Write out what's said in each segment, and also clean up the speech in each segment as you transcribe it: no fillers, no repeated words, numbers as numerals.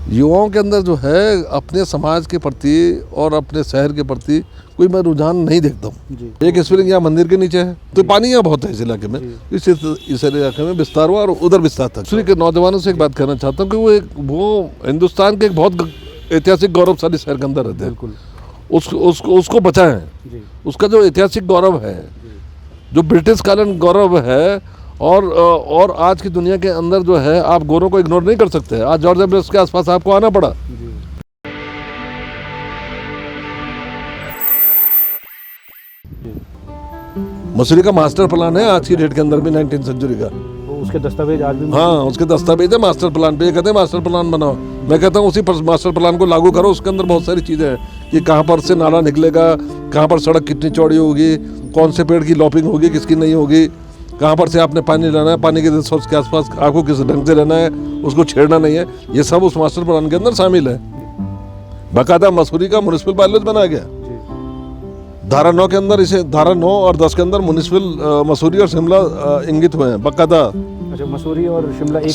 युवाओं के अंदर जो है अपने समाज के प्रति और अपने शहर के प्रति कोई मैं रुझान नहीं देखता हूँ। एक स्प्रिंग यहाँ मंदिर के नीचे है, तो पानी यहाँ बहुत है इस इलाके में, इस इलाके में विस्तार हुआ और उधर विस्तार था। दूसरी के नौजवानों से एक बात कहना चाहता हूँ कि वो हिंदुस्तान के एक बहुत ऐतिहासिक गौरवशाली शहर के अंदर रहते हैं, उसको बचाएं। उसका जो ऐतिहासिक गौरव है, जो ब्रिटिश कालीन गौरव है, और आज की दुनिया के अंदर जो है आप गोरों को इग्नोर नहीं कर सकते। आज जॉर्ज एवरेस्ट के आसपास आपको आना पड़ा। मसूरी का मास्टर प्लान है आज की डेट के अंदर भी 19वीं सेंचुरी का, तो उसके दस्तावेज आज भी, हाँ उसके दस्तावेज है मास्टर प्लान पे। ये कहते हैं मास्टर प्लान बनाओ, मैं कहता हूँ उसी पर मास्टर प्लान को लागू करो। उसके अंदर बहुत सारी चीज़ें हैं कि कहाँ पर से नाला निकलेगा, कहाँ पर सड़क कितनी चौड़ी होगी, कौन से पेड़ की लॉपिंग होगी, किसकी नहीं होगी, कहाँ पर से आपने पानी लेना है, पानी के रिसोर्स के आसपास आपको किस ढंग से रहना है, उसको छेड़ना नहीं है। ये सब उस मास्टर प्लान के अंदर शामिल है। बाकायदा मसूरी का म्युनिसिपल बायलॉज बनाया गया। धारा 9 के अंदर, इसे धारा 9 और 10 के अंदर म्युनिसिपल मसूरी और शिमला इंगित हुए हैं बाकायदा। अच्छा, मसूरी और शिमला एक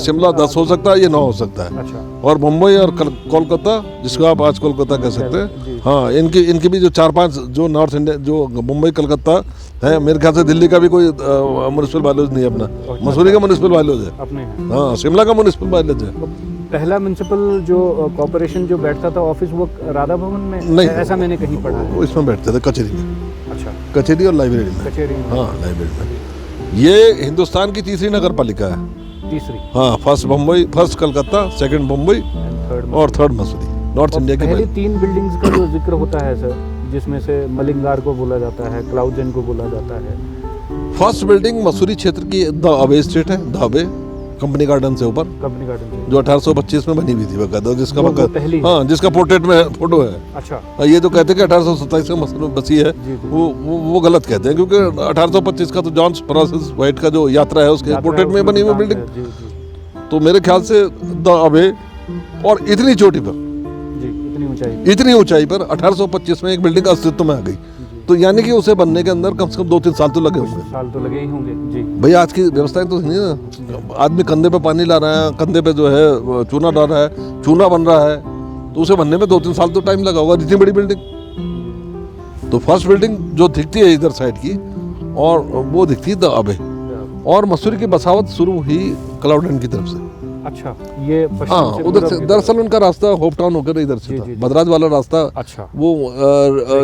शिमला 10 हो सकता है, ये 9 हो सकता है। अच्छा। और मुंबई और कोलकाता, जिसको आप आज कोलकाता कह सकते हैं, हाँ इनकी भी जो 4-5 जो नॉर्थ इंडिया, जो मुंबई कोलकाता है, मेरे ख्याल से दिल्ली का भी कोई म्युनिसिपल बायलॉज नहीं है अपना। मसूरी का म्युनिसिपल बायलॉज है अपने, हाँ शिमला का म्युनिसिपल बायलॉज है। पहला म्युनिसिपल जो कॉर्पोरेशन जो बैठता था ऑफिस, वो राधा भवन में नहीं, ऐसा मैंने कहीं पढ़ा है। वो इसमें बैठते थे, कचहरी में। अच्छा, कचहरी और लाइब्रेरी में। कचहरी में, हाँ लाइब्रेरी में। ये हिंदुस्तान की तीसरी नगर पालिका है। तीसरी, हाँ, first Mumbai, first Calcutta, second Mumbai और थर्ड मसूरी। नॉर्थ इंडिया की पहली 3 बिल्डिंग्स का जो जिक्र होता है सर, जिसमें से मलिंगार को बोला जाता है, क्लाउजन को बोला जाता है। फर्स्ट बिल्डिंग मसूरी क्षेत्र की द अबे स्ट्रीट है, द अबे कंपनी गार्डन से ऊपर, कंपनी गार्डन से, जो 1825 में बनी हुई थी बकायदा, जिसका पहली, हाँ जिसका पोर्ट्रेट में फोटो है। अच्छा, ये तो कहते हैं कि 1827 में बसी है, वो गलत कहते हैं, क्योंकि 1825 का तो जॉन फ्रांसिस वाइट का जो यात्रा है उसके पोर्ट्रेट में बनी हुई बिल्डिंग। तो मेरे ख्याल से द अबे, और इतनी चोटी पर, इतनी ऊंचाई पर 1825 में एक बिल्डिंग अस्तित्व में आ गई। तो यानी कि उसे बनने के अंदर कम से कम 2-3 साल तो लगे होंगे। साल तो लगे ही होंगे जी। भाई आज की व्यवस्थाएं तो नहीं ना, आदमी कंधे पे पानी ला रहा है, कंधे पे जो है चूना डाल रहा है, चूना बन रहा है, तो उसे बनने में 2-3 साल तो टाइम लगा होगा, इतनी बड़ी बिल्डिंग। तो फर्स्ट बिल्डिंग जो दिखती है इधर साइड की, और वो दिखती है द अबे। और मसूरी की बसावट शुरू हुई क्लाउडन की तरफ से। अच्छा, ये हाँ उधर से, दरअसल उनका रास्ता होप टाउन होकर इधर से था, भद्राज वाला रास्ता। अच्छा, वो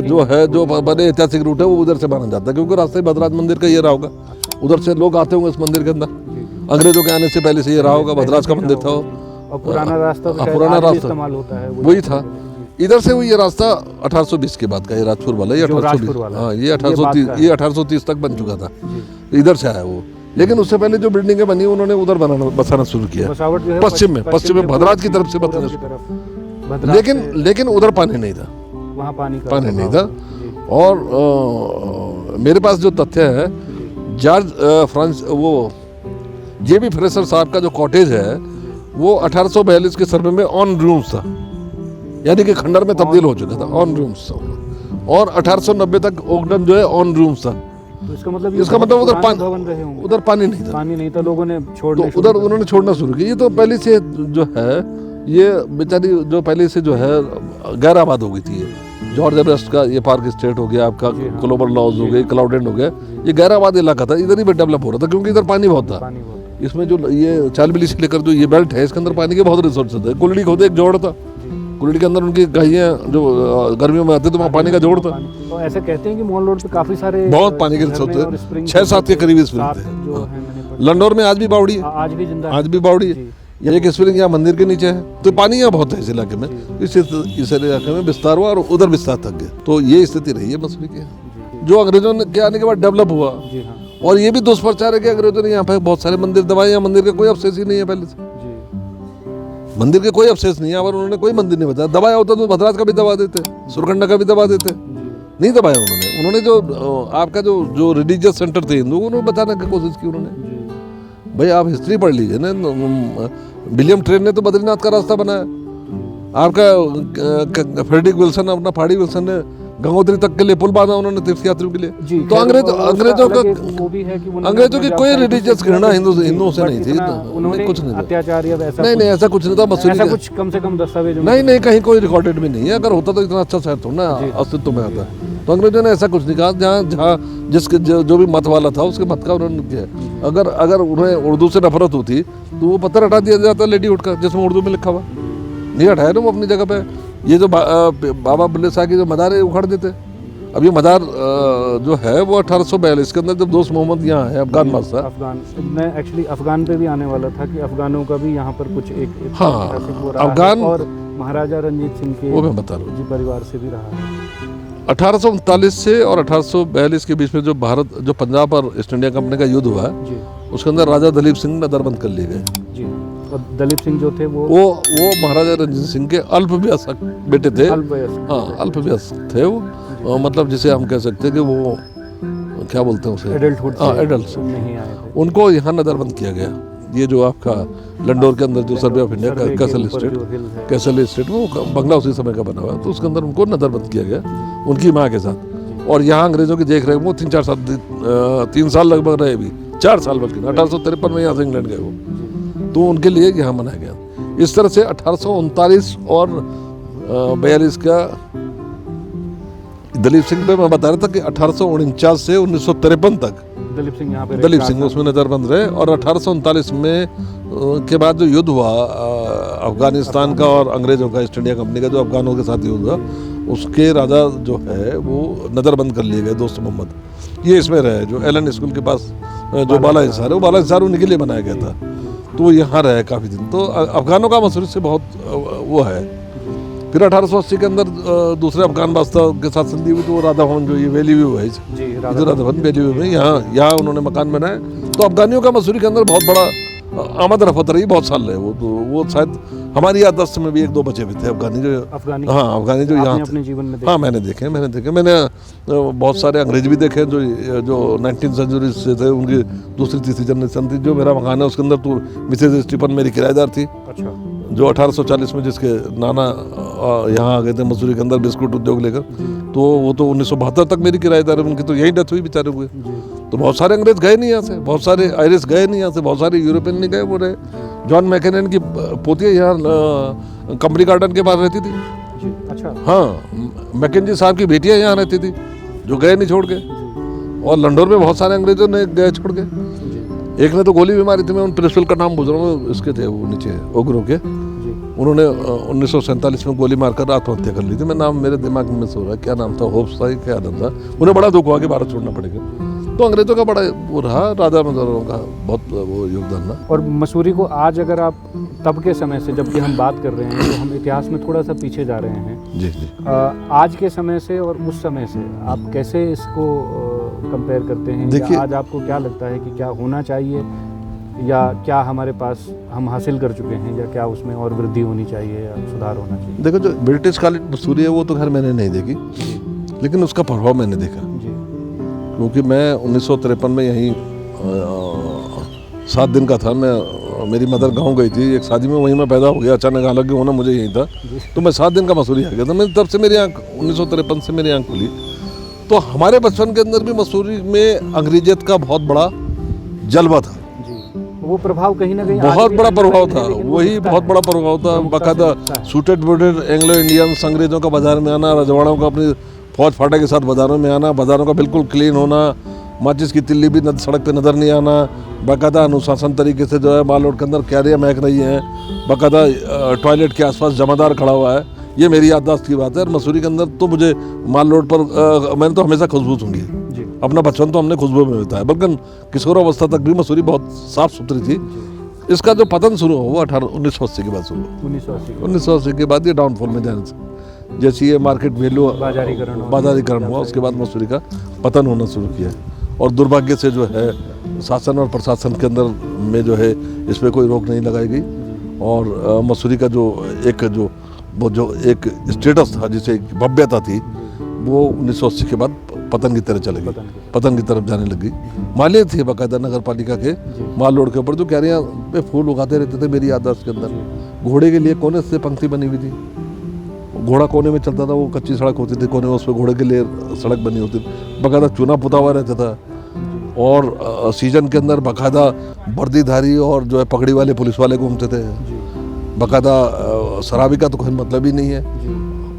जो है, जो बड़े ऐतिहासिक रूट है, वो उधर से माना जाता है, क्योंकि रास्ते भद्राज मंदिर का ये रहा होगा। उधर से लोग आते होंगे इस मंदिर के अंदर, अंग्रेजों के आने से पहले से ये रहा होगा, भद्राज का मंदिर था। और पुराना रास्ता इस्तेमाल होता है, वही था। इधर से ये रास्ता 1820 के बाद का, ये राजपुर वाला, ये 1820, हाँ ये 1830 तक बन चुका था, इधर से आया वो। लेकिन उससे पहले जो बिल्डिंगें बनी उन्होंने उधर बसाना शुरू किया, पश्चिम में भद्राज की तरफ से बसाना शुरू। लेकिन उधर पानी नहीं था, वहाँ पानी नहीं था। और मेरे पास जो तथ्य है, जॉर्ज फ्रांस, वो जेबी फ्रेशर साहब का जो कॉटेज है, वो 1842 के सर्वे में ऑन रूम्स था, यानी कि खंडर में तब्दील हो चुका था, ऑन रूम्स था। और 1890 तक ओकडन जो है ऑन रूम्स था। तो इसका मतलब उधर पानी नहीं था, लोगों ने उधर उन्होंने छोड़ना शुरू किया। ये तो पहले से जो है, ये बेचारी जो पहले से जो है गैर आबाद हो गई थी। जॉर्ज एवरेस्ट का ये पार्क स्टेट हो गया, आपका ग्लोबल लॉज हो गई, क्लाउडेंड हो गया, ये गैर आबाद इलाका था, इधर ही डेवलप हो रहा था, क्योंकि इधर पानी बहुत था। इसमें जो ये चालबिली से लेकर जो ये बेल्ट है, इसके अंदर पानी के बहुत रिसोर्सेज है। कुलड़ी खुद एक जोड़ था, कुलड़ी के अंदर उनकी गायें जो गर्मियों में आती तो वहाँ पानी का जोड़ था। तो ऐसे कहते हैं कि मॉल रोड पे काफी सारे बहुत पानी के रिसोर्स थे, 6-7 के करीब स्प्रिंग थे। लंडौर में आज भी बावड़ी है, आज भी बावड़ी है। एक स्प्रिंग यहाँ मंदिर के नीचे है, तो पानी यहाँ बहुत है इस इलाके में। इस इलाके में विस्तार हुआ और उधर विस्तार तक गया। तो ये स्थिति रही है मसूरी की, जो अंग्रेजों के आने के बाद डेवलप हुआ। और ये भी दुष्प्रचार है कि अंग्रेजों ने यहाँ पे बहुत सारे मंदिर दबाए। यहाँ मंदिर का कोई अवशेष ही नहीं है, पहले से मंदिर के कोई अवशेष नहीं है। और उन्होंने कोई मंदिर नहीं बताया, दबाया होता तो भद्राज का भी दबा देते, सुरकंडा का भी दबा देते, नहीं दबाया उन्होंने जो आपका जो रिलीजियस सेंटर थे हिंदू, उन्होंने बताने की कोशिश की उन्होंने। भाई आप हिस्ट्री पढ़ लीजिए ना, विलियम ट्रेन ने तो बद्रीनाथ का रास्ता बनाया। आपका फ्रेडरिक विल्सन, अपना फाड़ी विल्सन ने गंगोत्री तक के लिए पुल बांधा उन्होंने तीर्थ यात्रियों के लिए। तो खैर, अंग्रेजों का वो भी है कि उन्होंने अंग्रेजों की अपना कोई व्यवसाय रिलीजियस दूसरे घृणा तरीके से हिंदुओं से but नहीं थी, इतना तो उन्होंने कुछ नहीं था। अत्याचार या ऐसा नहीं ऐसा कुछ नहीं था। मसूरी ऐसा कुछ कम से कम दस्तावेज नहीं कहीं कोई रिकॉर्डेड भी नहीं है। अगर होता तो इतना अच्छा शहर थोड़ा ना अस्तित्व में आता। तो अंग्रेजों ने ऐसा कुछ नहीं कहा। जहाँ जिसके जो भी मत वाला था उसके मत का उन्होंने किया। अगर उन्हें उर्दू से नफरत होती तो वो पत्थर हटा दिया जाता लेडी उठ कर, जिसमें उर्दू में लिखा हुआ नहीं हटाया ना वो अपनी जगह पे। ये जो बाबा बुल्ले शाह की जो मदार है उखाड़ देते। अब ये मदार जो है वो 1842 के अंदर जब दोस्त मोहम्मद यहाँ है अफगान बादशाह। अफगान, मैं एक्चुअली अफगान पे भी आने वाला था कि अफगानों का भी यहाँ पर कुछ एक हाँ, वो रहा अफगान है और महाराजा रंजीत सिंह के वो मैं बता रहा हूँ जी परिवार से भी रहा है। 1839 से और 1842 के बीच में जो पंजाब और ईस्ट इंडिया कंपनी का युद्ध हुआ जी उसके अंदर राजा दलीप सिंह नजरबंद कर लिए गए जी। और दलीप सिंह जो थे वो महाराजा रंजीत सिंह के अल्पवयस्क बेटे थे। अल्पवयस्क, हाँ अल्पवयस्क थे वो। मतलब जिसे हम कह सकते हैं कि वो क्या बोलते हैं उसे, एडल्टहुड एडल्ट नहीं आए थे। उनको यहाँ नजरबंद किया गया। ये जो आपका लंडोर के अंदर जो survey of India castle estate वो बंगला उसी समय का बना हुआ है, तो उसके अंदर उनको नजरबंद किया गया उनकी माँ के साथ। और यहाँ अंग्रेजों की देख रहे वो 3 साल लगभग रहे भी, 4 साल बल्कि 1853 में यहाँ से इंग्लैंड गए वो, तो उनके लिए यहाँ मनाया गया। इस तरह से 1839 और 42 का दलीप सिंह पे मैं बता रहा था कि 1849 से 1953 तक दलीप सिंह उसमें नजरबंद रहे। और 1839 में के बाद जो युद्ध हुआ अफगानिस्तान का और अंग्रेजों का, ईस्ट इंडिया कंपनी का जो अफगानों के साथ युद्ध हुआ, उसके राजा जो है वो नजरबंद कर लिए गए दोस्त मोहम्मद। ये इसमें रहे जो एलन स्कूल के पास जो बाला हिसार है, वो बाला हिसार उन्हीं के लिए बनाया गया था, तो वो यहाँ रहे काफ़ी दिन। तो अफगानों का मसूरी से बहुत वो है। फिर 1880 के अंदर दूसरे अफगान बादशाह के साथ संधि हुई, तो वो राधा भवन जो ये वैली व्यू है, राधा भवन वैली व्यू में यहाँ उन्होंने मकान बनाए। तो अफगानियों का मसूरी के अंदर बहुत बड़ा आमद रफत रही, बहुत साल रहे वो। तो वो शायद हमारी याददाश्त में भी 1-2 बचे हुए थे अफगानी जो यहाँ अपने जीवन में हाँ मैंने देखे। मैंने बहुत सारे अंग्रेज भी देखे जो 19th सेंचुरी से थे, उनकी दूसरी तीसरी जनरेशन थी। जो मेरा मकान है उसके अंदर तो मिसेज स्टीफन मेरी किराएदार थी। अच्छा। जो 1840 में जिसके नाना यहाँ आ गए थे मसूरी के अंदर बिस्कुट उद्योग लेकर, तो वो तो 1972 तक मेरी किराएदार है। उनकी तो यही डेथ हुई बेचारे हुए। तो बहुत सारे अंग्रेज गए नहीं यहाँ से, बहुत सारे आयरिश गए नहीं यहाँ से, बहुत सारे यूरोपियन नहीं गए। वो रहे जॉन मैकेनियन की पोती यहाँ कंपनी गार्डन के पास रहती थी। अच्छा। हाँ, मैकेंजी साहब की बेटियाँ यहाँ रहती थी जो गए नहीं छोड़ के। और लंडोर में बहुत सारे अंग्रेजों ने गए छोड़ के। एक ने तो गोली भी मारी थी, मैं उन प्रिंसिपल का नाम भूल रहा हूँ, इसके थे वो नीचे ओगरों के। उन्होंने 1947 में गोली मारकर आत्महत्या कर ली थी। मैं नाम मेरे दिमाग में सो रहा है, क्या नाम था, होप्स था, क्या नाम था। उन्हें बड़ा दुख हुआ कि भारत छोड़ना पड़ेगा। तो अंग्रेजों का बड़ा वो रहा, राजा महाराजाओं का बहुत वो योगदान रहा। और मसूरी को आज अगर आप तब के समय से, जबकि हम बात कर रहे हैं, तो हम इतिहास में थोड़ा सा पीछे जा रहे हैं। जी। आज के समय से और उस समय से आप कैसे इसको कंपेयर करते हैं? देखिए, आज आपको क्या लगता है कि क्या होना चाहिए, या क्या हमारे पास हम हासिल कर चुके हैं, या क्या उसमें और वृद्धि होनी चाहिए या सुधार होना चाहिए? देखो, जो ब्रिटिश कालीन मसूरी है वो तो खैर मैंने नहीं देखी, लेकिन उसका प्रभाव मैंने देखा। क्योंकि मैं 1953 में यहीं 7 दिन का था। मेरी मदर गांव गई थी एक शादी में, वहीं मैं पैदा हो गया अचानक। हालांकि होना मुझे यहीं था, तो मैं 7 दिन का मसूरी आ गया था। मैं तब से मेरी आँख 1953 से मेरी आँख खुली। तो हमारे बचपन के अंदर भी मसूरी में अंग्रेजियत का बहुत बड़ा जलवा था। वो प्रभाव कहीं ना कहीं बहुत बड़ा प्रभाव था, वही बहुत बड़ा प्रभाव था। बाकायदा सूटेड बूटेड एंग्लो इंडियंस अंग्रेजों का बाजार में आना, रजवाड़ों का अपनी फौज फाटे के साथ बाजारों में आना, बाजारों का बिल्कुल क्लीन होना, माचिस की तिल्ली भी सड़क पे नज़र नहीं आना, बाकायदा अनुशासन तरीके से जो है माल रोड के अंदर क्यारियाँ महक रही हैं, बाकायदा टॉयलेट के आसपास जमादार खड़ा हुआ है। ये मेरी याददाश्त की बात है। और मसूरी के अंदर तो मुझे माल रोड पर मैंने तो हमेशा खुशबू सूंघी। अपना बचपन तो हमने खुशबू में बिताया, बल्कि किशोर अवस्था तक भी मसूरी बहुत साफ सुथरी थी। इसका जो पतन शुरू हुआ 1980 के बाद शुरू हुआ। 1980 के बाद ये डाउनफॉल में जाने से, जैसे ये मार्केट वैल्यू बाजारीकरण हुआ, उसके बाद मसूरी का पतन होना शुरू किया। और दुर्भाग्य से जो है शासन और प्रशासन के अंदर में जो है इस पर कोई रोक नहीं लगाई गई। और मसूरी का जो एक स्टेटस था, जिसे एक भव्यता थी, वो 1980 के बाद पतन की तरह चले गई, पतन की तरफ जाने लगी। माले थे बाकायदा नगर पालिका के माल रोड के ऊपर जो क्यारियाँ पे फूल उगाते रहते थे। मेरी याददाश्त के अंदर घोड़े के लिए कोने से पंक्ति बनी हुई थी, घोड़ा कोने में चलता था, वो कच्ची सड़क होती थी कोने में, उस पर घोड़े के लिए सड़क बनी होती थी, बाकायदा चूना पुता हुआ रहता था। और सीजन के अंदर बाकायदा वर्दीधारी और जो है पगड़ी वाले पुलिस वाले घूमते थे। बाकायदा शराबी का तो कोई मतलब ही नहीं है।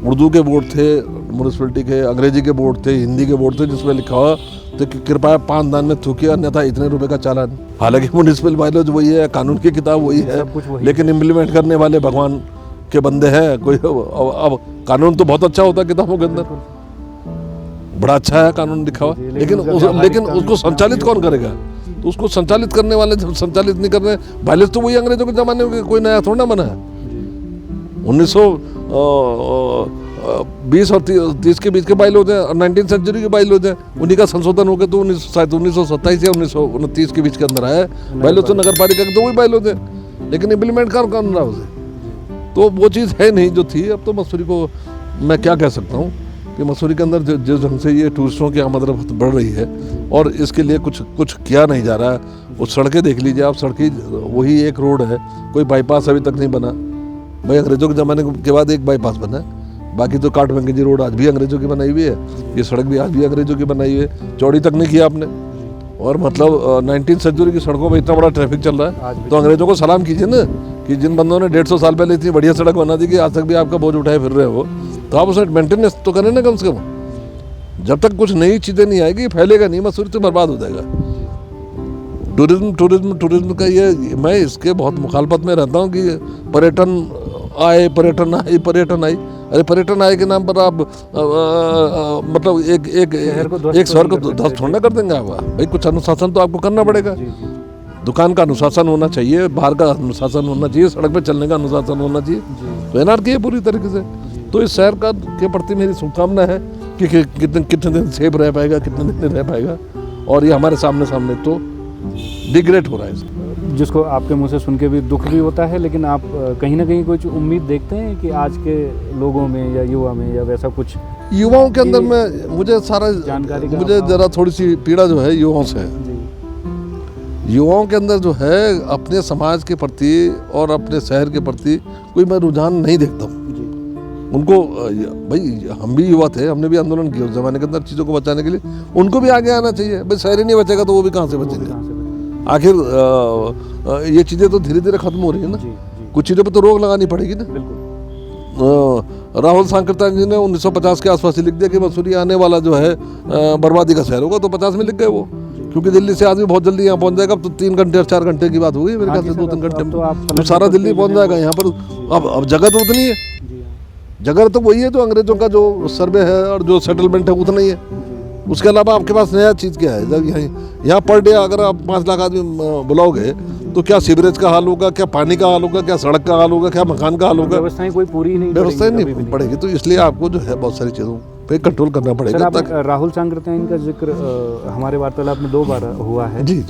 उर्दू के बोर्ड थे म्यूनसिपलिटी के, अंग्रेजी के बोर्ड थे, हिंदी के बोर्ड थे, जिसमें लिखा हुआ तो कृपया 5 दान में थूकिए अन्यथा इतने रुपए का चालान। हालांकि म्यूनसिपल बायलॉज वही है, कानून की किताब वही है, लेकिन इम्प्लीमेंट करने वाले भगवान के बंदे हैं कोई। अब कानून तो बहुत अच्छा होता है किताबों के अंदर, बड़ा अच्छा है कानून लिखा हुआ, लेकिन उसको संचालित कौन करेगा? तो उसको संचालित करने वाले जब संचालित नहीं कर रहे, वायलेंस तो वही अंग्रेजों के जमाने में, कोई नया थोड़ा ना बना है। 1920 और 30 के बीच के बाइलॉज हैं और 19th सेंचुरी के बाइलॉज हैं, उन्हीं का संशोधन हो गया तो 1927 या 1929 के बीच के अंदर आया बाइलॉज। तो नगर पालिका के तो वही बाइलॉज है, लेकिन इम्प्लीमेंट कर रहा उसे, तो वो चीज़ है नहीं जो थी। अब तो मसूरी को मैं क्या कह सकता हूँ कि मसूरी के अंदर जिस ढंग से ये टूरिस्टों की आमद बढ़ रही है और इसके लिए कुछ किया नहीं जा रहा है। उस सड़कें देख लीजिए आप, सड़कें वही एक रोड है, कोई बाईपास अभी तक नहीं बना। भाई अंग्रेजों के ज़माने के बाद एक बाईपास बना है, बाकी तो काटमंगेजी रोड आज भी अंग्रेजों की बनाई हुई है, ये सड़क भी आज भी अंग्रेजों की बनाई हुई है, चौड़ी तक नहीं किया आपने। और मतलब 19th सेंचुरी की सड़कों में इतना बड़ा ट्रैफिक चल रहा है, तो अंग्रेजों को सलाम कीजिए ना कि जिन बंदों ने 150 साल पहले इतनी बढ़िया सड़क बना दी कि आज तक भी आपका बोझ उठाए फिर रहे हो, तो आप उसे मेंटेनेंस तो करें ना कम से कम। जब तक कुछ नई चीज़ें नहीं आएगी फैलेगा नहीं, मसूरी तो बर्बाद हो जाएगा। टूरिज्म का ये, मैं इसके बहुत मुखालफत में रहता हूँ कि पर्यटन आए। अरे पर्यटन आए के नाम पर आप मतलब एक शहर को ध्वस्त थोड़ा कर देंगे आप। भाई कुछ अनुशासन तो आपको करना पड़ेगा। दुकान का अनुशासन होना चाहिए, बाहर का अनुशासन होना चाहिए, सड़क पे चलने का अनुशासन होना चाहिए। तो एनआरकी है पूरी तरीके से। तो इस शहर का के प्रति मेरी शुभकामना है कि कितने दिन सेफ रह पाएगा, कितने दिन नहीं रह पाएगा, और ये हमारे सामने तो डिग्रेड हो रहा है। जिसको आपके मुंह से सुन के भी दुख भी होता है, लेकिन आप कहीं ना कहीं कुछ उम्मीद देखते हैं कि आज के लोगों में या युवा में या वैसा कुछ? युवाओं के अंदर में मुझे सारा जानकारी, मुझे जरा थोड़ी सी पीड़ा जो है युवाओं से है। युवाओं के अंदर जो है अपने समाज के प्रति और अपने शहर के प्रति कोई मैं रुझान नहीं देखता हूँ उनको। भाई हम भी युवा थे, हमने भी आंदोलन किया उस जमाने के अंदर चीज़ों को बचाने के लिए, उनको भी आगे आना चाहिए। भाई शहर ही नहीं बचेगा तो वो भी कहाँ से बचेंगे? आखिर ये चीज़ें तो धीरे धीरे खत्म हो रही है ना, कुछ चीज़ों पर तो रोक लगानी पड़ेगी ना। राहुल सांकृत्यायन जी ने 1950 के आसपास ही लिख दिया कि मसूरी आने वाला जो है बर्बादी का शहर होगा, तो 50 में लिख गए वो, क्योंकि दिल्ली से आदमी बहुत जल्दी यहाँ पहुँच जाएगा। अब तो 3 घंटे और 4 घंटे की बात होगी मेरे ख्याल से, 2-3 घंटे में तो सारा दिल्ली पहुँच जाएगा यहाँ पर। अब जगह तो उतनी है, जगह तो वही है जो अंग्रेजों का जो सर्वे है और जो सेटलमेंट है उतना ही है। उसके अलावा आपके पास नया चीज़ क्या है? जब यहाँ पर डे अगर आप 5 लाख आदमी बुलाओगे तो क्या सीवरेज का हाल होगा, क्या पानी का हाल होगा, क्या सड़क का हाल होगा, क्या मकान का हाल होगा? व्यवस्थाएं कोई पूरी नहीं, व्यवस्थाएं नहीं पड़ेगी। तो इसलिए आपको जो है बहुत सारी चीज़ों पे कंट्रोल करना पड़ेगा। राहुल सांकृत्यायन का जिक्र हमारे वार्तालाप में 2 बार हुआ है। जी।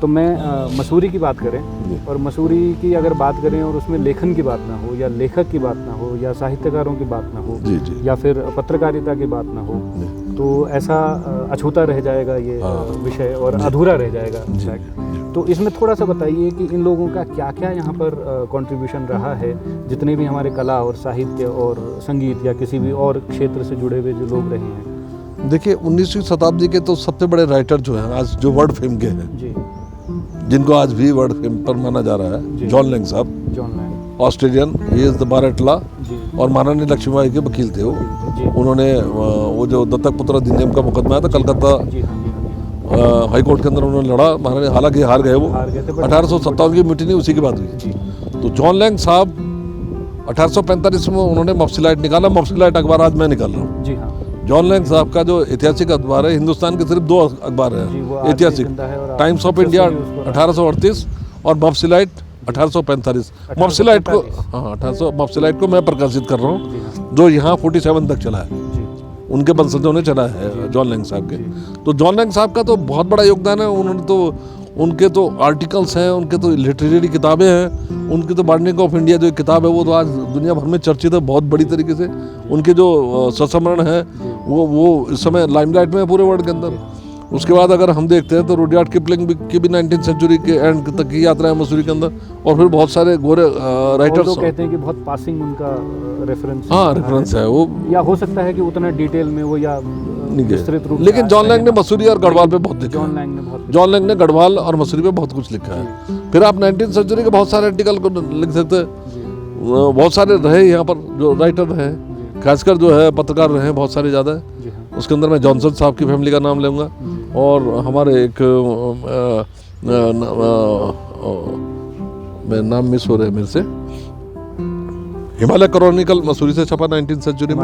तो मैं मसूरी की बात करें और मसूरी की अगर बात करें और उसमें लेखन की बात ना हो या लेखक की बात ना हो या साहित्यकारों की बात ना हो या फिर पत्रकारिता की बात ना हो, तो ऐसा अछूता रह जाएगा ये विषय और अधूरा रह जाएगा। तो इसमें थोड़ा सा बताइए कि इन लोगों का क्या क्या यहाँ पर कंट्रीब्यूशन रहा है, जितने भी हमारे कला और साहित्य और संगीत या किसी भी और क्षेत्र से जुड़े हुए जो लोग रहे हैं। देखिए 19वीं शताब्दी के तो सबसे बड़े राइटर जो हैं आज जो वर्ल्ड फेम के हैं, जिनको आज भी वर्ल्ड फेम पर माना जा रहा है, जॉन लैंग साहब, ऑस्ट्रेलियन, ही इज द बारेट लॉ, और महारानी लक्ष्मीबाई के वकील थे वो। उन्होंने वो जो दत्तक पुत्र अधिनियम का मुकदमा था कलकत्ता हाई कोर्ट के अंदर उन्होंने लड़ा, महारानी हालांकि हार गए वो। 1857 की म्यूटिनी उसी के बाद हुई। तो जॉन लैंग साहब 1845 में उन्होंने मफसिलाइट निकाला। मफसिलाइट अखबार आज मैं निकाल रहा हूँ। जॉन लैंग साहब का जो ऐतिहासिक अखबार है, हिंदुस्तान के सिर्फ 2 अखबार है ऐतिहासिक, टाइम्स ऑफ इंडिया 1838 और मफसिलाइट 1845। मफसिलाइट को मफसिलाइट को मैं प्रकाशित कर रहा हूँ, जो यहाँ 47 तक चला है, उनके वंशजों ने चला है जॉन लैंग साहब के। तो जॉन लैंग साहब का तो बहुत बड़ा योगदान है। उन्होंने तो उनके तो आर्टिकल्स हैं, उनके तो लिटरेरी किताबें हैं, उनकी तो बार्डनिंग ऑफ इंडिया जो किताब है वो तो आज दुनिया भर में चर्चित है बहुत बड़ी तरीके से। उनके जो सस्मरण है वो इस समय लाइमलाइट में है पूरे वर्ल्ड के अंदर। उसके बाद अगर हम देखते हैं तो रुडयार्ड किपलिंग की भी 19th सेंचुरी के एंड तक की यात्रा है मसूरी के अंदर, और फिर बहुत सारे गोरे राइटर्स तो कहते हैं कि बहुत पासिंग उनका रेफरेंस, हाँ रेफरेंस है वो, या हो सकता है कि उतना डिटेल में वो या विस्तृत रूप, लेकिन जॉन लैंग ने मसूरी और गढ़वाल पे बहुत लिखा। जॉन लैंग ने गढ़वाल और मसूरी पे बहुत कुछ लिखा है। फिर आप 19th सेंचुरी के बहुत सारे आर्टिकल को लिख सकते हैं, बहुत सारे रहे यहाँ पर जो राइटर रहे, खासकर जो है पत्रकार रहे बहुत सारे ज़्यादा है। उसके अंदर मैं जॉनसन साहब की फैमिली का नाम लूँगा, और हमारे एक मैं नाम मिस हो रहे हैं मेरे से, हिमालय क्रॉनिकल मसूरी से छपा 19th सेंचुरी में।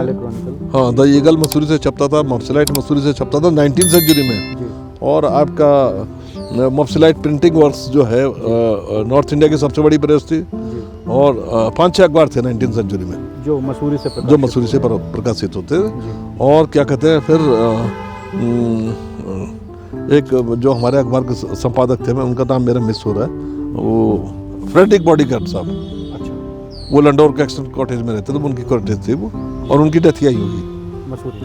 हाँ, द ईगल मसूरी से छपता था, मॉप्सिलाइट मसूरी से छपता था 19th सेंचुरी में। और आपका मॉप्सिलाइट प्रिंटिंग वर्क्स जो है नॉर्थ इंडिया की सबसे बड़ी प्रेस थी, और 5-6 अखबार थे 19th सेंचुरी में जो मसूरी से प्रकाशित होते। और क्या कहते हैं फिर एक जो हमारे अखबार के संपादक थे, मैं उनका नाम मेरा मिस हो रहा है, वो फ्रेडरिक बॉडीगार्ड साहब, वो लंडोर कैक्सन कॉटेज में रहते थे, उनकी कॉटेज थी वो, और उनकी डेथ यही होगी।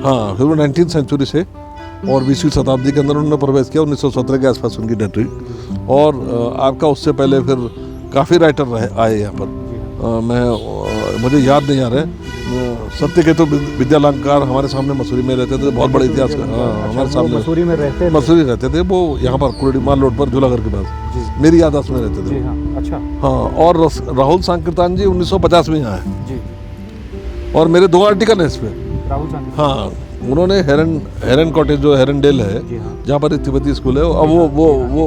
हाँ, फिर वो 19th सेंचुरी से और 20वीं शताब्दी के अंदर उन्होंने प्रवेश किया, 1917 के आसपास उनकी डेथ हुई। और आपका उससे पहले फिर काफ़ी राइटर आए यहाँ पर, मुझे याद नहीं आ रहा है, सत्यकेतु विद्यालंकार हमारे सामने मसूरी में रहते थे, बहुत बड़े इतिहास का। हाँ, हमारे सामने मसूरी रहते थे वो, यहाँ पर कुरडीमाल रोड पर झूलाघर के पास, मेरी याददाश्त में रहते थे। अच्छा। हाँ, और राहुल सांकृतान जी 1950 में यहाँ है, और मेरे 2 आर्टिकल हैं इस पे। हाँ, उन्होंने हेरन कॉटेज जो हेरनडेल है, जहाँ पर तिब्बती स्कूल है, अब वो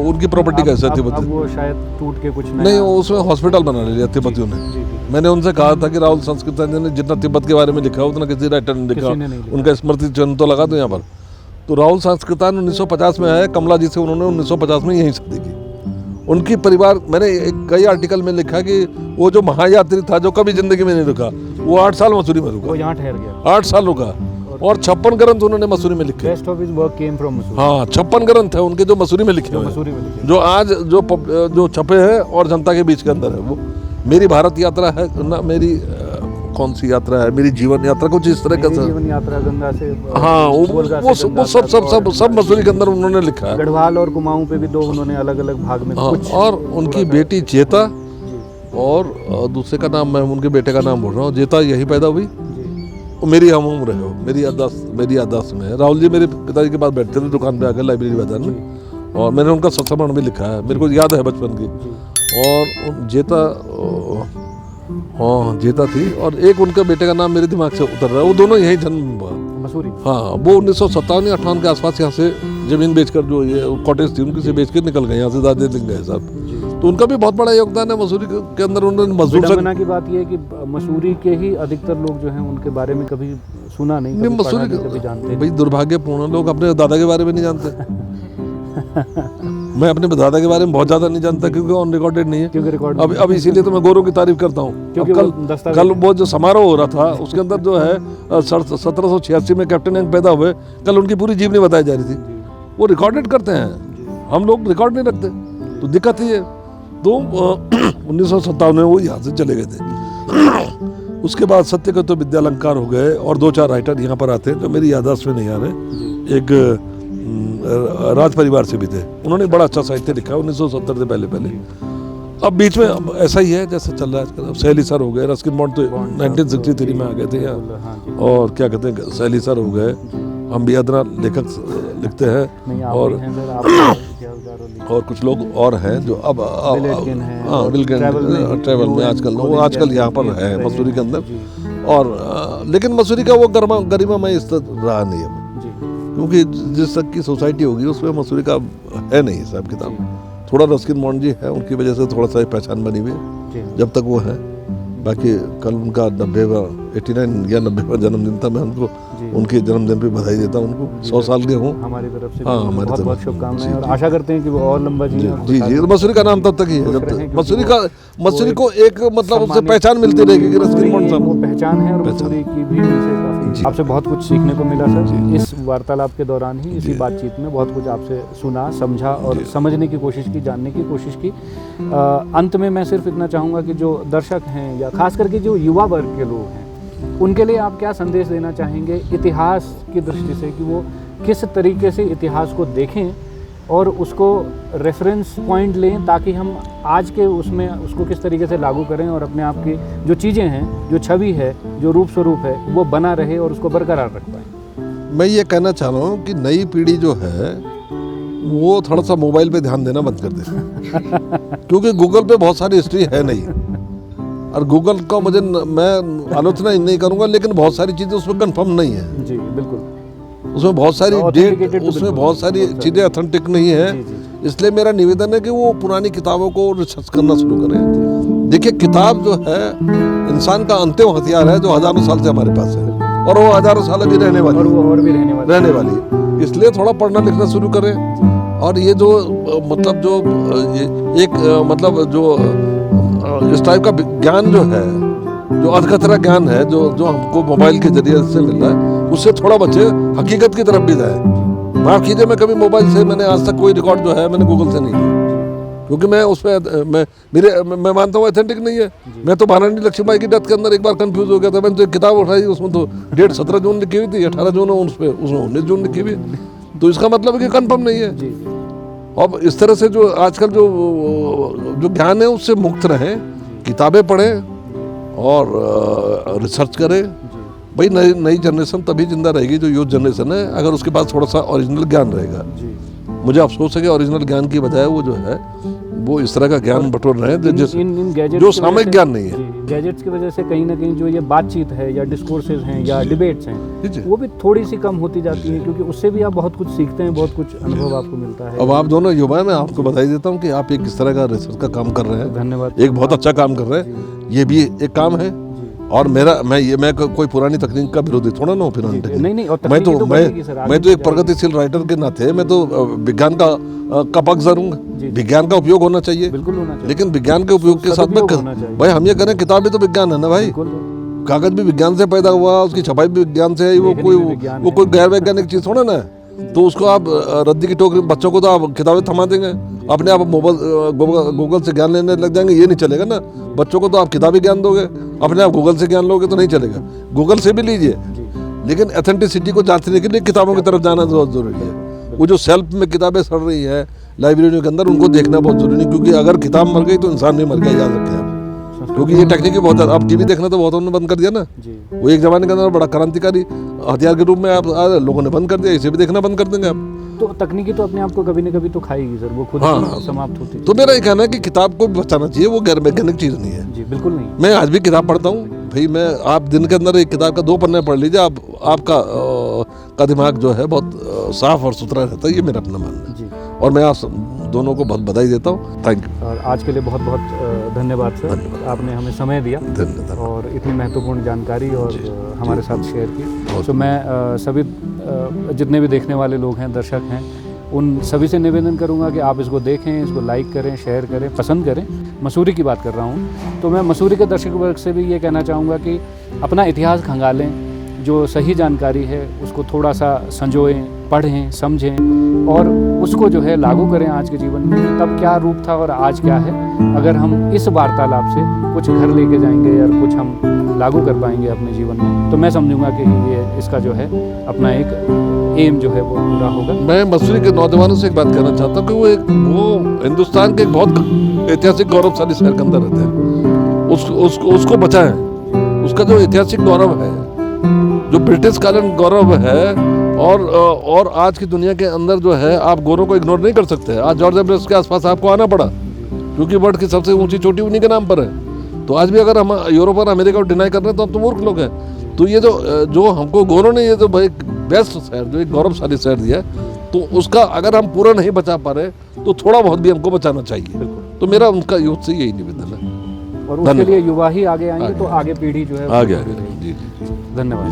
उनकी प्रॉपर्टी कैसे है तिब्बती, वो शायद टूट के कुछ नहीं, उसमें हॉस्पिटल बना लिया तिब्बतियों ने। मैंने उनसे कहा था कि राहुल सांकृतान जी ने जितना तिब्बत के बारे में लिखा उतना किसी राइटर ने लिखा, उनका स्मृति चिन्ह तो लगा दो यहाँ पर। तो राहुल सांकृतान 1950 में आए, कमला जी से उन्होंने 1950 में यहीं शादी की। उनकी परिवार, मैंने कई आर्टिकल में लिखा कि वो जो महायात्री था जो कभी जिंदगी में नहीं रुका, वो 8 साल मसूरी में रुका, वो यहाँ ठहर गया, 8 साल रुका, और 56 ग्रंथ उन्होंने मसूरी में लिखे। हाँ, 56 ग्रंथ है उनके जो मसूरी में लिखे हुए, जो आज जो छपे हैं और जनता के बीच के अंदर है। वो मेरी भारत यात्रा है ना, मेरी कौन सी यात्रा है, मेरी जीवन यात्रा, कुछ इस तरह का जीवन यात्रा गंगा से, हाँ, वो सब मसूरी के अंदर उन्होंने लिखा है। गढ़वाल और कुमाऊं पे भी 2 उन्होंने अलग अलग भाग में कुछ। और उनकी बेटी जेता, और दूसरे का नाम मैं उनके बेटे का नाम बोल रहा हूँ, जेता यही पैदा हुई, मेरी हम उम्र है, मेरी याददाश्त में है। राहुल जी मेरे पिताजी के पास बैठते थे दुकान पे आकर लाइब्रेरी बाजार में, और मैंने उनका सत्समण भी लिखा है, मेरे को याद है बचपन की। और जेता थी, और एक उनके बेटे का नाम मेरे दिमाग से उतर रहा है, वो दोनों यही जन्म हुआ मसूरी। हाँ, वो 1957 या 58 के आसपास यहाँ से जमीन बेचकर, जो ये कॉटेज थी उनकी से बेच कर निकल गए यहाँ से, दार्जिलिंग गए साहब। तो उनका भी बहुत बड़ा योगदान है मसूरी के अंदर। उन्होंने मजदूर की बात यह है कि मसूरी के ही अधिकतर लोग जो हैं उनके बारे में कभी सुना नहीं, मसूरी कभी जानते भाई, दुर्भाग्यपूर्ण लोग अपने दादा के बारे में नहीं जानते। मैं अपने दादा के बारे में बहुत ज्यादा नहीं जानता, क्योंकि ऑन रिकॉर्डेड नहीं है। अब इसीलिए तो मैं गौरव की तारीफ करता हूँ। कल वो जो समारोह हो रहा था उसके अंदर जो है 1786 में कैप्टन यंग पैदा हुए, कल उनकी पूरी जीवनी बताई जा रही थी। वो रिकॉर्डेड करते हैं, हम लोग रिकॉर्ड नहीं रखते, तो दिक्कत ही है। तो 1957 में वो यहाँ से चले गए थे। उसके बाद सत्यकेतु विद्यालंकार हो गए, और 2-4 राइटर यहाँ पर आते हैं जो मेरी याददाश्त में नहीं आ रहे। एक राज परिवार से भी थे, उन्होंने बड़ा अच्छा साहित्य लिखा 1970 से पहले। अब बीच में अब ऐसा ही है जैसे चल रहा है आजकल। अब सैली सर हो गए, रस्किन बॉन्ड तो 1963 में आ गए थे यहाँ, और क्या कहते हैं सैली सर हो गए, हम भी अदना लेखक लिखते हैं, और कुछ लोग और हैं जो अब ट्रैवल में आजकल यहाँ पर है मसूरी के अंदर। और लेकिन मसूरी का वो गरिमामय स्तर रहा नहीं है, क्योंकि जिस तक की सोसाइटी होगी उसमें मसूरी का है नहीं हिसाब किताब। थोड़ा रस्किन बॉन्ड जी है, उनकी वजह से थोड़ा सा पहचान बनी हुई है जब तक वो है। बाकी कल उनका 89 या 90वां जन्मदिन था, मैं उनको उनके जन्मदिन पे बधाई देता हूँ उनको। 100 साल के हों हमारी तरफ से। हाँ, हमारी तरफ बहुत शुभकामनाएं, और आशा करते हैं कि वो और लंबा जी। जी, मसूरी का नाम तब तक ही है जब तक मसूरी को एक मतलब उससे पहचान मिलती रहेगी। रस्किन बॉन्ड साहब वो पहचान है, और मसूरी की भी काफी आपसे बहुत कुछ सीखने को मिला सर। इस वार्तालाप के दौरान ही, इसी बातचीत में बहुत कुछ आपसे सुना, समझा और समझने की कोशिश की, जानने की कोशिश की। अंत में मैं सिर्फ इतना चाहूँगा कि जो दर्शक हैं, या खास करके जो युवा वर्ग के लोग हैं, उनके लिए आप क्या संदेश देना चाहेंगे इतिहास की दृष्टि से, कि वो किस तरीके से इतिहास को देखें और उसको रेफरेंस पॉइंट लें, ताकि हम आज के उसमें उसको किस तरीके से लागू करें और अपने आप की जो चीज़ें हैं, जो छवि है, जो रूप स्वरूप है, वो बना रहे और उसको बरकरार रख पाएँ। मैं ये कहना चाह रहा हूँ कि नई पीढ़ी जो है वो थोड़ा सा मोबाइल पे ध्यान देना बंद कर दे क्योंकि गूगल पे बहुत सारी हिस्ट्री है नहीं, और गूगल का मैं आलोचना नहीं करूँगा, लेकिन बहुत सारी चीज़ें उसमें कंफर्म नहीं है। जी बिल्कुल, उसमें बहुत सारी डेट, उसमें बहुत सारी चीज़ें ऑथेंटिक नहीं है। इसलिए मेरा निवेदन है कि वो पुरानी किताबों को रिसर्च करना शुरू करें। देखिए, किताब जो है इंसान का अंतिम हथियार है जो हजारों साल से हमारे पास है, और वो हजारों साल अभी रहने वाली, और वो और भी रहने वाली। इसलिए थोड़ा पढ़ना लिखना शुरू करें। और ये जो मतलब जो एक मतलब जो इस टाइप का ज्ञान जो है, जो अधकतरा ज्ञान है, जो हमको मोबाइल के जरिए से मिल रहा है, उससे थोड़ा बच्चे हकीकत की तरफ भी जाए। माफ कीजिए, मैं कभी मोबाइल से मैंने आज तक कोई रिकॉर्ड जो है मैंने गूगल से नहीं लिया, क्योंकि मैं उसमें मैं मानता हूँ ऑथेंटिक नहीं है। मैं तो महारानी लक्ष्मीबाई की डेथ के अंदर एक बार कंफ्यूज हो गया था। मैंने तो एक किताब उठाई, उसमें तो डेट 17 जून लिखी हुई थी, 18 जून उसमें 19 जून लिखी हुई। तो इसका मतलब है कि कंफर्म नहीं है। अब इस तरह से जो आजकल जो ज्ञान है उससे मुक्त रहें, किताबें पढ़ें और रिसर्च करें। भाई नई जनरेशन तभी जिंदा रहेगी जो यूथ जनरेशन है, अगर उसके पास थोड़ा सा ओरिजिनल ज्ञान रहेगा। मुझे अफसोस है कि ओरिजिनल ज्ञान की बजाय वो जो है वो इस तरह का ज्ञान बटोर रहे हैं जो सामयिक ज्ञान नहीं है। गैजेट्स की वजह से कहीं ना कहीं जो ये बातचीत है या डिस्कोर्सेज हैं या डिबेट्स हैं, वो भी थोड़ी सी कम होती जाती है, क्योंकि उससे भी आप बहुत कुछ सीखते हैं, बहुत कुछ अनुभव आपको मिलता है। अब आप दोनों युवा हैं, मैं आपको बधाई देता हूँ कि आप एक किस तरह का रिसर्च का काम कर रहे हैं। धन्यवाद। एक बहुत अच्छा काम कर रहे हैं, ये भी एक काम है। और मैं कोई पुरानी तकनीक का विरोधी थोड़ा ना हूँ। फिर नहीं, मैं तो एक प्रगतिशील राइटर के नाते मैं तो विज्ञान का पक्ष जरूंगा। विज्ञान का उपयोग होना चाहिए, बिल्कुल होना चाहिए, लेकिन विज्ञान के उपयोग के साथ में भाई हम ये करें, किताब भी तो विज्ञान है ना भाई, कागज भी विज्ञान से पैदा हुआ, उसकी छपाई भी विज्ञान से है। वो कोई गैर वैज्ञानिक चीज थोड़ा ना है। तो उसको आप रद्दी की टोकरी, बच्चों को तो आप किताबें थमा देंगे, अपने आप गूगल से ज्ञान लेने लग जाएंगे, ये नहीं चलेगा ना। बच्चों को तो आप किताबी ज्ञान दोगे, अपने आप गूगल से ज्ञान लोगे तो नहीं चलेगा। गूगल से भी लीजिए, लेकिन एथेंटिसिटी को जांचने के लिए किताबों की तरफ जाना बहुत जरूरी है। वो जो सेल्फ में किताबें सड़ रही है लाइब्रेरियों के अंदर, उनको देखना बहुत जरूरी है, क्योंकि अगर किताब मर गई तो इंसान नहीं मर गया, याद रखें आप। क्योंकि ये टेक्निक बहुत ज़्यादा, अब टीवी देखना तो बहुत उन्होंने बंद कर दिया ना। वो एक जमाने के अंदर बड़ा क्रांतिकारी हथियार के रूप में आप लोगों ने बंद कर दिया, इसे भी देखना बंद कर देंगे आप। तो तकनीकी तो अपने आप को कभी न कभी तो खाएगी सर, वो खुद समाप्त होती है। तो मेरा ये कहना है कि किताब को बचाना चाहिए, वो गैर वैज्ञानिक चीज़ नहीं है। जी बिल्कुल नहीं। मैं आज भी किताब पढ़ता हूँ भाई। आप दिन के अंदर एक किताब का 2 पन्ने पढ़ लीजिए, आपका दिमाग जो है बहुत साफ और सुथरा रहता है। ये मेरा अपना मानना है, और मैं आप दोनों को बहुत बधाई देता हूँ। Thank you. और आज के लिए बहुत बहुत धन्यवाद सर, आपने हमें समय दिया और इतनी महत्वपूर्ण जानकारी और हमारे साथ शेयर की। तो मैं सभी जितने भी देखने वाले लोग हैं, दर्शक हैं, उन सभी से निवेदन करूंगा कि आप इसको देखें, इसको लाइक करें, शेयर करें, पसंद करें। मसूरी की बात कर रहा हूं, तो मैं मसूरी के दर्शक वर्ग से भी ये कहना चाहूँगा कि अपना इतिहास खंगालें, जो सही जानकारी है उसको थोड़ा सा संजोएं, पढ़ें, समझें और उसको जो है लागू करें आज के जीवन में। तब क्या रूप था और आज क्या है, अगर हम इस वार्तालाप से कुछ घर लेके जाएंगे या कुछ हम लागू कर पाएंगे अपने जीवन में, तो मैं समझूंगा कि ये इसका जो है अपना एक एम जो है वो पूरा होगा। मैं मसूरी के नौजवानों से एक बात कहना चाहता हूँ कि वो हिंदुस्तान के एक बहुत ऐतिहासिक गौरवशाली शहर के अंदर रहते हैं, उसको बचाएं। उसका जो ऐतिहासिक गौरव है, जो ब्रिटिश कालीन गौरव है, और आज की दुनिया के अंदर जो है आप गोरों को इग्नोर नहीं कर सकते। आज जॉर्ज एवरेस्ट के आसपास आपको आना पड़ा, क्योंकि वर्ल्ड की सबसे ऊंची चोटी उन्हीं के नाम पर है। तो आज भी अगर हम यूरोप और अमेरिका को डिनाई कर रहे हैं तो हम तो मूर्ख लोग हैं। तो ये जो हमको गोरों ने ये जो भाई बेस्ट शहर, जो एक गौरवशाली शहर दिया, तो उसका अगर हम पूरा नहीं बचा पा रहे तो थोड़ा बहुत भी हमको बचाना चाहिए। तो मेरा उनका यूथ से यही निवेदन है। और उसके लिए युवा ही आगे आएंगे तो आगे पीढ़ी जो है आगे। जी, धन्यवाद।